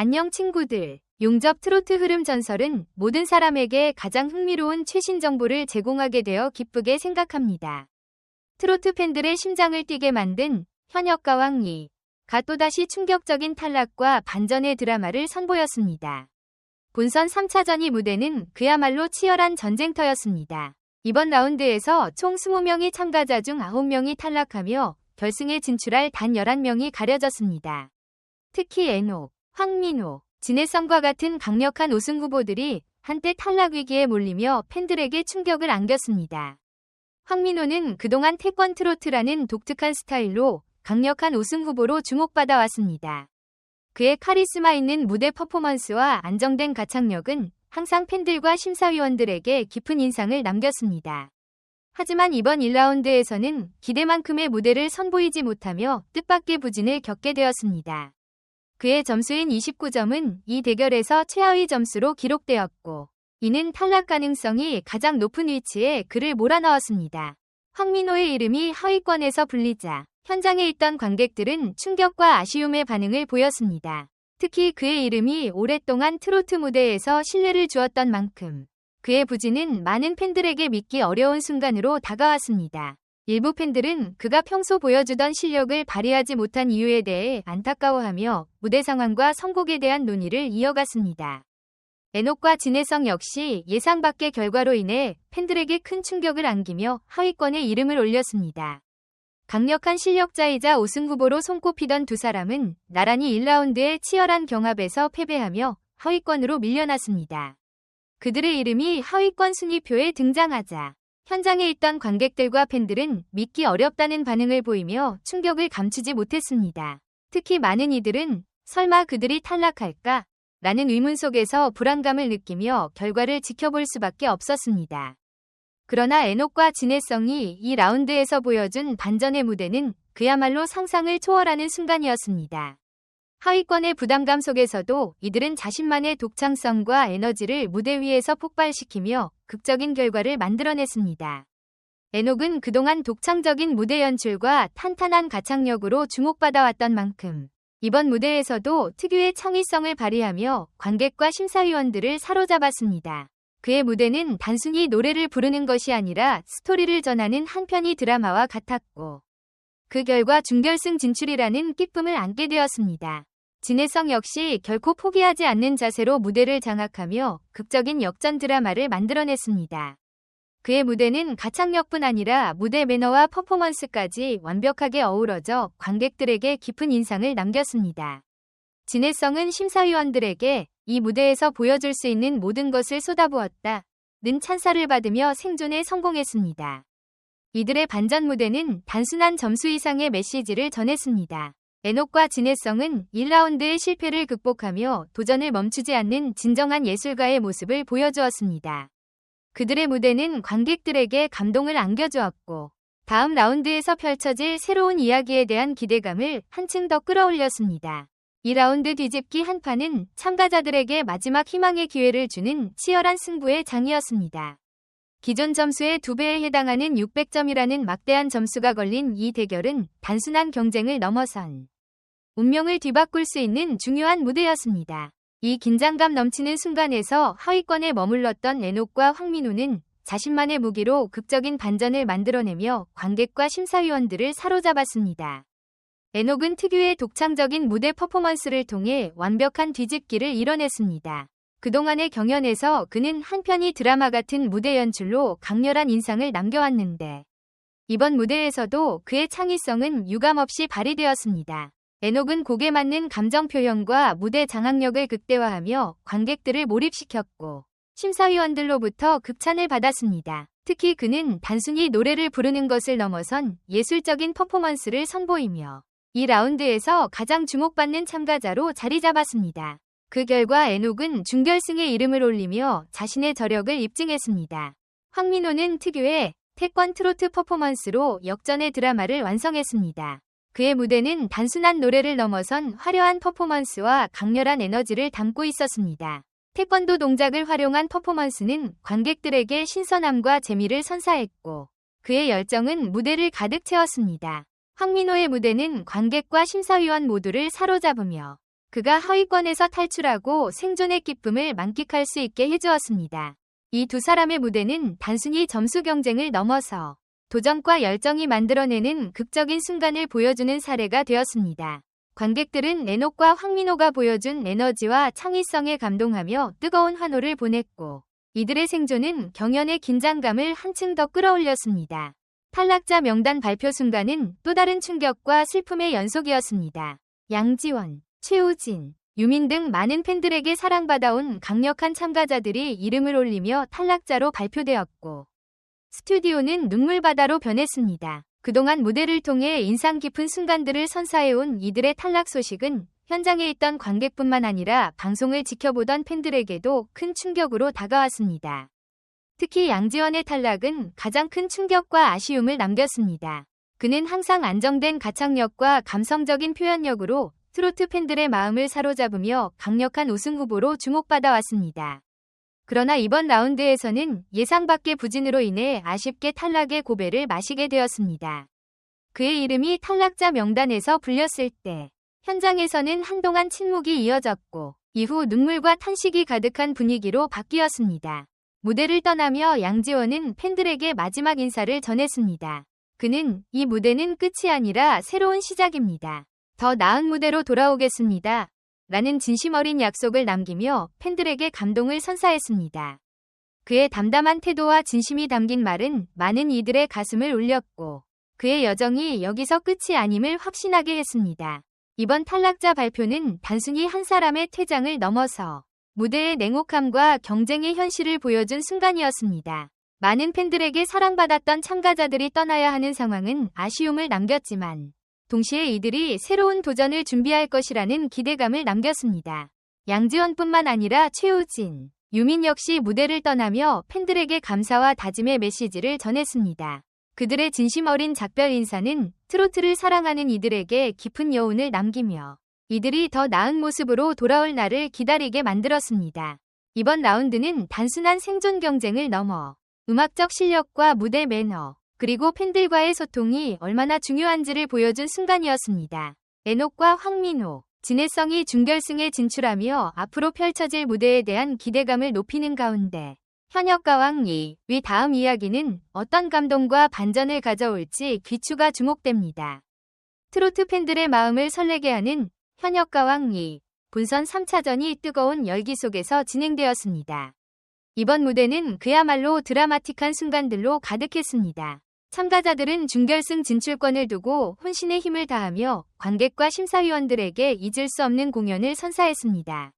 안녕 친구들. 용접 트로트 흐름 전설은 모든 사람에게 가장 흥미로운 최신 정보를 제공하게 되어 기쁘게 생각합니다. 트로트 팬들의 심장을 뛰게 만든 현역가 황희가 또다시 충격적인 탈락과 반전의 드라마를 선보였습니다. 본선 3차전이 무대는 그야말로 치열한 전쟁터였습니다. 이번 라운드에서 총 20명이 참가자 중 9명이 탈락하며 결승에 진출할 단 11명이 가려졌습니다. 특히 에녹, 황민호, 진해성과 같은 강력한 우승 후보들이 한때 탈락 위기에 몰리며 팬들에게 충격을 안겼습니다. 황민호는 그동안 태권 트로트라는 독특한 스타일로 강력한 우승 후보로 주목받아 왔습니다. 그의 카리스마 있는 무대 퍼포먼스와 안정된 가창력은 항상 팬들과 심사위원들에게 깊은 인상을 남겼습니다. 하지만 이번 1라운드에서는 기대만큼의 무대를 선보이지 못하며 뜻밖의 부진을 겪게 되었습니다. 그의 점수인 29점은 이 대결에서 최하위 점수로 기록되었고, 이는 탈락 가능성이 가장 높은 위치에 그를 몰아넣었습니다. 황민호의 이름이 하위권에서 불리자 현장에 있던 관객들은 충격과 아쉬움의 반응을 보였습니다. 특히 그의 이름이 오랫동안 트로트 무대에서 신뢰를 주었던 만큼 그의 부진은 많은 팬들에게 믿기 어려운 순간으로 다가왔습니다. 일부 팬들은 그가 평소 보여주던 실력을 발휘하지 못한 이유에 대해 안타까워하며 무대 상황과 선곡에 대한 논의를 이어갔습니다. 에녹과 진해성 역시 예상 밖의 결과로 인해 팬들에게 큰 충격을 안기며 하위권에 이름을 올렸습니다. 강력한 실력자이자 우승 후보로 손꼽히던 두 사람은 나란히 1라운드의 치열한 경합에서 패배하며 하위권으로 밀려났습니다. 그들의 이름이 하위권 순위표에 등장하자 현장에 있던 관객들과 팬들은 믿기 어렵다는 반응을 보이며 충격을 감추지 못했습니다. 특히 많은 이들은 설마 그들이 탈락할까? 라는 의문 속에서 불안감을 느끼며 결과를 지켜볼 수밖에 없었습니다. 그러나 에녹과 진해성이 이 라운드에서 보여준 반전의 무대는 그야말로 상상을 초월하는 순간이었습니다. 하위권의 부담감 속에서도 이들은 자신만의 독창성과 에너지를 무대 위에서 폭발시키며 극적인 결과를 만들어냈습니다. 에녹은 그동안 독창적인 무대 연출과 탄탄한 가창력으로 주목받아왔던 만큼 이번 무대에서도 특유의 창의성을 발휘하며 관객과 심사위원들을 사로잡았습니다. 그의 무대는 단순히 노래를 부르는 것이 아니라 스토리를 전하는 한 편의 드라마와 같았고, 그 결과 준결승 진출이라는 기쁨을 안게 되었습니다. 진해성 역시 결코 포기하지 않는 자세로 무대를 장악하며 극적인 역전 드라마를 만들어냈습니다. 그의 무대는 가창력뿐 아니라 무대 매너와 퍼포먼스까지 완벽하게 어우러져 관객들에게 깊은 인상을 남겼습니다. 진해성은 심사위원들에게 이 무대에서 보여줄 수 있는 모든 것을 쏟아부었다는 찬사를 받으며 생존에 성공했습니다. 이들의 반전 무대는 단순한 점수 이상의 메시지를 전했습니다. 에녹과 진해성은 1라운드의 실패를 극복하며 도전을 멈추지 않는 진정한 예술가의 모습을 보여주었습니다. 그들의 무대는 관객들에게 감동을 안겨주었고, 다음 라운드에서 펼쳐질 새로운 이야기에 대한 기대감을 한층 더 끌어올렸습니다. 2라운드 뒤집기 한판은 참가자들에게 마지막 희망의 기회를 주는 치열한 승부의 장이었습니다. 기존 점수의 2배에 해당하는 600점이라는 막대한 점수가 걸린 이 대결은 단순한 경쟁을 넘어선 운명을 뒤바꿀 수 있는 중요한 무대였습니다. 이 긴장감 넘치는 순간에서 하위권에 머물렀던 에녹과 황민호는 자신만의 무기로 극적인 반전을 만들어내며 관객과 심사위원들을 사로잡았습니다. 에녹은 특유의 독창적인 무대 퍼포먼스를 통해 완벽한 뒤집기를 이뤄냈습니다. 그동안의 경연에서 그는 한 편의 드라마 같은 무대 연출로 강렬한 인상을 남겨왔는데, 이번 무대에서도 그의 창의성은 유감없이 발휘되었습니다. 에녹은 곡에 맞는 감정 표현과 무대 장악력을 극대화하며 관객들을 몰입시켰고, 심사위원들로부터 극찬을 받았습니다. 특히 그는 단순히 노래를 부르는 것을 넘어선 예술적인 퍼포먼스를 선보이며 이 라운드에서 가장 주목받는 참가자로 자리 잡았습니다. 그 결과 에녹은 준결승에 이름을 올리며 자신의 저력을 입증했습니다. 황민호는 특유의 태권 트로트 퍼포먼스로 역전의 드라마를 완성했습니다. 그의 무대는 단순한 노래를 넘어선 화려한 퍼포먼스와 강렬한 에너지를 담고 있었습니다. 태권도 동작을 활용한 퍼포먼스는 관객들에게 신선함과 재미를 선사했고, 그의 열정은 무대를 가득 채웠습니다. 황민호의 무대는 관객과 심사위원 모두를 사로잡으며 그가 하위권에서 탈출하고 생존의 기쁨을 만끽할 수 있게 해주었습니다. 이 두 사람의 무대는 단순히 점수 경쟁을 넘어서 도전과 열정이 만들어내는 극적인 순간을 보여주는 사례가 되었습니다. 관객들은 레녹과 황민호가 보여준 에너지와 창의성에 감동하며 뜨거운 환호를 보냈고 이들의 생존은 경연의 긴장감을 한층 더 끌어올렸습니다. 탈락자 명단 발표 순간은 또 다른 충격과 슬픔의 연속이었습니다. 양지원, 최우진, 유민 등 많은 팬들에게 사랑받아온 강력한 참가자들이 이름을 올리며 탈락자로 발표되었고 스튜디오는 눈물바다로 변했습니다. 그동안 무대를 통해 인상 깊은 순간들을 선사해온 이들의 탈락 소식은 현장에 있던 관객뿐만 아니라 방송을 지켜보던 팬들에게도 큰 충격으로 다가왔습니다. 특히 양지원의 탈락은 가장 큰 충격과 아쉬움을 남겼습니다. 그는 항상 안정된 가창력과 감성적인 표현력으로 트로트 팬들의 마음을 사로잡으며 강력한 우승 후보로 주목받아 왔습니다. 그러나 이번 라운드에서는 예상 밖의 부진으로 인해 아쉽게 탈락의 고배를 마시게 되었습니다. 그의 이름이 탈락자 명단에서 불렸을 때 현장에서는 한동안 침묵이 이어졌고 이후 눈물과 탄식이 가득한 분위기로 바뀌었습니다. 무대를 떠나며 양지원은 팬들에게 마지막 인사를 전했습니다. 그는 이 무대는 끝이 아니라 새로운 시작입니다. 더 나은 무대로 돌아오겠습니다. 라는 진심 어린 약속을 남기며 팬들에게 감동을 선사했습니다. 그의 담담한 태도와 진심이 담긴 말은 많은 이들의 가슴을 울렸고 그의 여정이 여기서 끝이 아님을 확신하게 했습니다. 이번 탈락자 발표는 단순히 한 사람의 퇴장을 넘어서 무대의 냉혹함과 경쟁의 현실을 보여준 순간이었습니다. 많은 팬들에게 사랑받았던 참가자들이 떠나야 하는 상황은 아쉬움을 남겼지만 동시에 이들이 새로운 도전을 준비할 것이라는 기대감을 남겼습니다. 양지원뿐만 아니라 최우진, 유민 역시 무대를 떠나며 팬들에게 감사와 다짐의 메시지를 전했습니다. 그들의 진심 어린 작별 인사는 트로트를 사랑하는 이들에게 깊은 여운을 남기며 이들이 더 나은 모습으로 돌아올 날을 기다리게 만들었습니다. 이번 라운드는 단순한 생존 경쟁을 넘어 음악적 실력과 무대 매너, 그리고 팬들과의 소통이 얼마나 중요한지를 보여준 순간이었습니다. 레녹과 황민호, 진해성이 준결승에 진출하며 앞으로 펼쳐질 무대에 대한 기대감을 높이는 가운데 현역과 왕이 다음 이야기는 어떤 감동과 반전을 가져올지 귀추가 주목됩니다. 트로트 팬들의 마음을 설레게 하는 현역과 왕이 본선 3차전이 뜨거운 열기 속에서 진행되었습니다. 이번 무대는 그야말로 드라마틱한 순간들로 가득했습니다. 참가자들은 준결승 진출권을 두고 혼신의 힘을 다하며 관객과 심사위원들에게 잊을 수 없는 공연을 선사했습니다.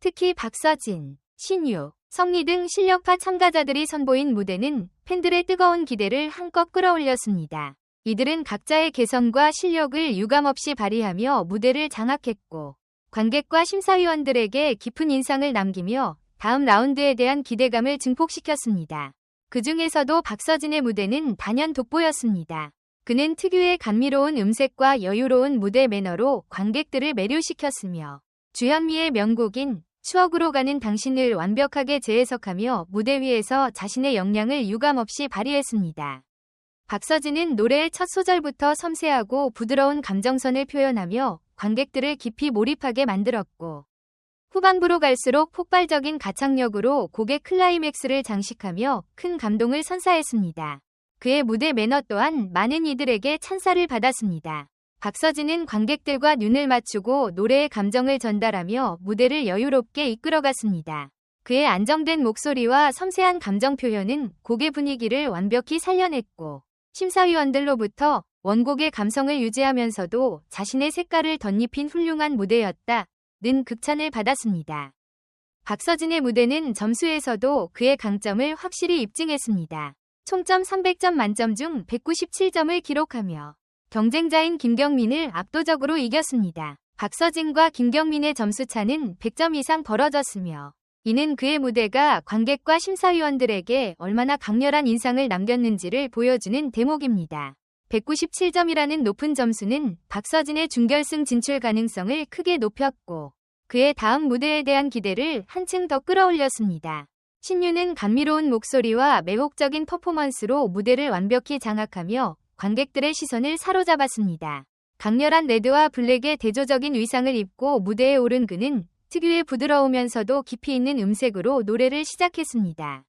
특히 박서진, 신유, 성리 등 실력파 참가자들이 선보인 무대는 팬들의 뜨거운 기대를 한껏 끌어올렸습니다. 이들은 각자의 개성과 실력을 유감없이 발휘하며 무대를 장악했고 관객과 심사위원들에게 깊은 인상을 남기며 다음 라운드에 대한 기대감을 증폭시켰습니다. 그 중에서도 박서진의 무대는 단연 돋보였습니다. 그는 특유의 감미로운 음색과 여유로운 무대 매너로 관객들을 매료시켰으며 주현미의 명곡인 추억으로 가는 당신을 완벽하게 재해석하며 무대 위에서 자신의 역량을 유감없이 발휘했습니다. 박서진은 노래의 첫 소절부터 섬세하고 부드러운 감정선을 표현하며 관객들을 깊이 몰입하게 만들었고 후반부로 갈수록 폭발적인 가창력으로 곡의 클라이맥스를 장식하며 큰 감동을 선사했습니다. 그의 무대 매너 또한 많은 이들에게 찬사를 받았습니다. 박서진은 관객들과 눈을 맞추고 노래의 감정을 전달하며 무대를 여유롭게 이끌어갔습니다. 그의 안정된 목소리와 섬세한 감정 표현은 곡의 분위기를 완벽히 살려냈고 심사위원들로부터 원곡의 감성을 유지하면서도 자신의 색깔을 덧입힌 훌륭한 무대였다 는 극찬을 받았습니다. 박서진의 무대는 점수에서도 그의 강점을 확실히 입증했습니다. 총점 300점 만점 중 197점을 기록하며 경쟁자인 김경민을 압도적으로 이겼습니다. 박서진과 김경민의 점수차는 100점 이상 벌어졌으며 이는 그의 무대가 관객과 심사위원들에게 얼마나 강렬한 인상을 남겼는지를 보여주는 대목입니다. 197점이라는 높은 점수는 박서진의 준결승 진출 가능성을 크게 높였고 그의 다음 무대에 대한 기대를 한층 더 끌어올렸습니다. 신유는 감미로운 목소리와 매혹적인 퍼포먼스로 무대를 완벽히 장악하며 관객들의 시선을 사로잡았습니다. 강렬한 레드와 블랙의 대조적인 의상을 입고 무대에 오른 그는 특유의 부드러우면서도 깊이 있는 음색으로 노래를 시작했습니다.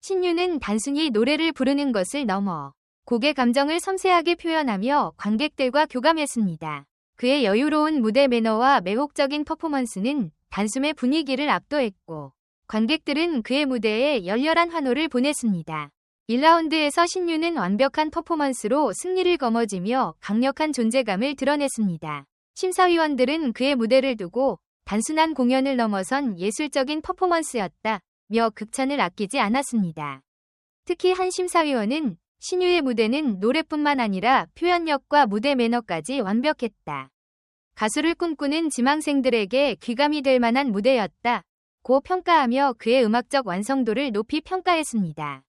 신유는 단순히 노래를 부르는 것을 넘어 곡의 감정을 섬세하게 표현하며 관객들과 교감했습니다. 그의 여유로운 무대 매너와 매혹적인 퍼포먼스는 단숨에 분위기를 압도했고 관객들은 그의 무대에 열렬한 환호를 보냈습니다. 1라운드에서 신유는 완벽한 퍼포먼스로 승리를 거머쥐며 강력한 존재감을 드러냈습니다. 심사위원들은 그의 무대를 두고 단순한 공연을 넘어선 예술적인 퍼포먼스였다며 극찬을 아끼지 않았습니다. 특히 한 심사위원은 신유의 무대는 노래뿐만 아니라 표현력과 무대 매너까지 완벽했다. 가수를 꿈꾸는 지망생들에게 귀감이 될 만한 무대였다고 평가하며 그의 음악적 완성도를 높이 평가했습니다.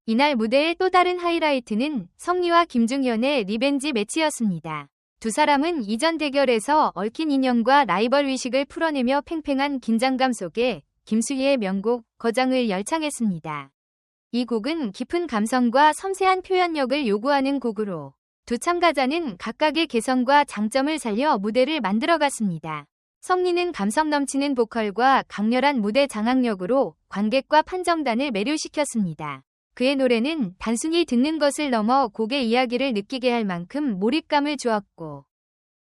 이날 무대의 또 다른 하이라이트는 성리와 김중현의 리벤지 매치였습니다. 두 사람은 이전 대결에서 얽힌 인연과 라이벌 의식을 풀어내며 팽팽한 긴장감 속에 김수희의 명곡 거장을 열창했습니다. 이 곡은 깊은 감성과 섬세한 표현력을 요구하는 곡으로 두 참가자는 각각의 개성과 장점을 살려 무대를 만들어갔습니다. 성리는 감성 넘치는 보컬과 강렬한 무대 장악력으로 관객과 판정단을 매료시켰습니다. 그의 노래는 단순히 듣는 것을 넘어 곡의 이야기를 느끼게 할 만큼 몰입감을 주었고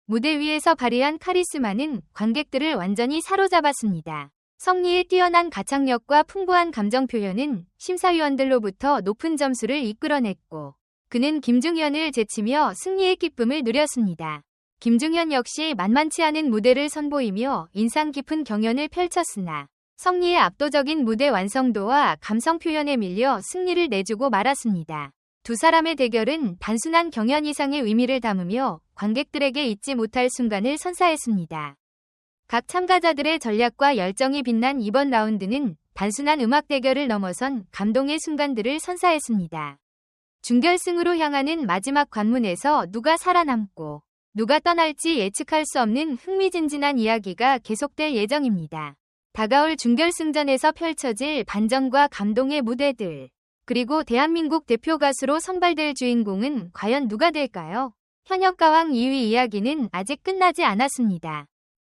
무대 위에서 발휘한 카리스마는 관객들을 완전히 사로잡았습니다. 성리의 뛰어난 가창력과 풍부한 감정 표현은 심사위원들로부터 높은 점수를 이끌어냈고 그는 김중현을 제치며 승리의 기쁨을 누렸습니다. 김중현 역시 만만치 않은 무대를 선보이며 인상 깊은 경연을 펼쳤으나 성리의 압도적인 무대 완성도와 감성 표현에 밀려 승리를 내주고 말았습니다. 두 사람의 대결은 단순한 경연 이상의 의미를 담으며 관객들에게 잊지 못할 순간을 선사했습니다. 각 참가자들의 전략과 열정이 빛난 이번 라운드는 단순한 음악 대결을 넘어선 감동의 순간들을 선사했습니다. 준결승으로 향하는 마지막 관문에서 누가 살아남고 누가 떠날지 예측할 수 없는 흥미진진한 이야기가 계속될 예정입니다. 다가올 준결승전에서 펼쳐질 반전과 감동의 무대들, 그리고 대한민국 대표 가수로 선발될 주인공은 과연 누가 될까요? 현역가왕 2위 이야기는 아직 끝나지 않았습니다.